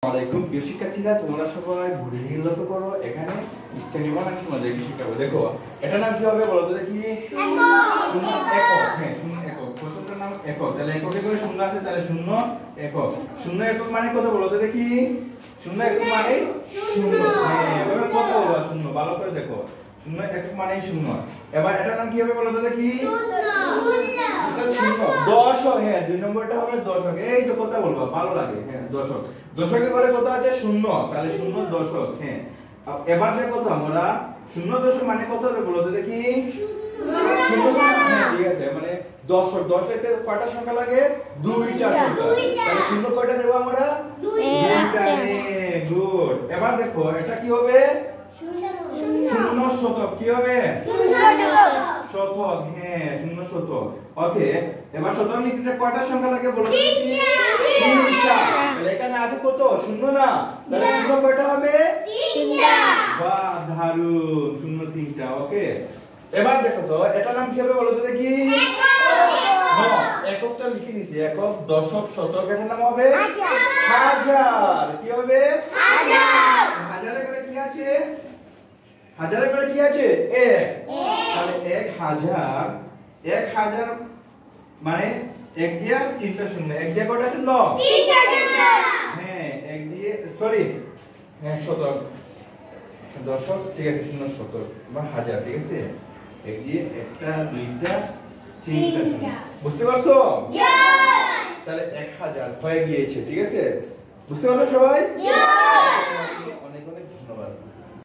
আলাইকুম প্রিয় শিক্ষার্থীরা, তোমরা সবাই ঘুরে লক্ষ্য করো। এখানে স্থানীয় বানান কি তোমাদেরকে শিখাবো। দেখো এটার নাম কি হবে বলো তো দেখি। একক। হ্যাঁ, শূন্য একক। প্রথমটার নাম একক। তাহলে এককে করে শূন্য আছে, তাহলে শূন্য একক। শূন্য একক মানে কত বলো তো দেখি। শূন্য একক মানে শূন্য। হ্যাঁ, এবার কত বলবা শূন্য, ভালো করে দেখো। শূন্য একক মানে শূন্য। এবার এটার নাম কি হবে বলো তো দেখি। দশক। হ্যাঁ, 2 নম্বরটা হবে দশক। এই তো কথা বলবা, ভালো লাগে। হ্যাঁ, দশক। দশকে করে কত আছে শূন্য, তাহলে শূন্য দশক। হ্যাঁ, এবার দেখো তো আমরা শূন্য দশক মানে কত হবে বলো তো দেখি। শূন্য। হ্যাঁ, ঠিক আছে, মানে দশক। দশকে কয়টা সংখ্যা লাগে? দুইটা সংখ্যা। তাহলে শূন্য কয়টা দেব আমরা? দুইটা। হ্যাঁ, গুড। এবার দেখো এটা কি হবে? শূন্য শতক। কি হবে? শতক। হ্যাঁ, শূন্য শতক। ওকে, এবার শতক লিখতে কয়টা সংখ্যা লাগে বলো তো দেখি। তিনটা। তাহলে এখানে আছে কত? শূন্য না, তাহলে শূন্য কয়টা হবে? তিনটা। বাহ, দারুণ। শূন্য তিনটা। ওকে, এবার দেখো তো এটার নাম কি হবে বলো তো দেখি। হ্যাঁ, এককটা লিখে নিছি। একক, দশক, শতক। এটার নাম হবে হাজার। কি হবে? হাজার। হাজারে করে কি আছে? হাজারে করে কি আছে? এক। তাহলে 1000। 1000 মানে এক দিয়ে তিনটা শূন্য। এক দিয়ে কয়টা শূন্য? তিনটা শূন্য। হ্যাঁ, এক দিয়ে সরি। হ্যাঁ, শতক। দশক, ঠিক আছে, শূন্য শতক বা হাজার। ঠিক আছে, এক দিয়ে একটা, দুইটা, তিনটা শূন্য। বুঝতে পারছো? তাহলে 1000 হয়ে গিয়েছে। ঠিক আছে, বুঝতে পারছো সবাই? অনেক অনেক ধন্যবাদ।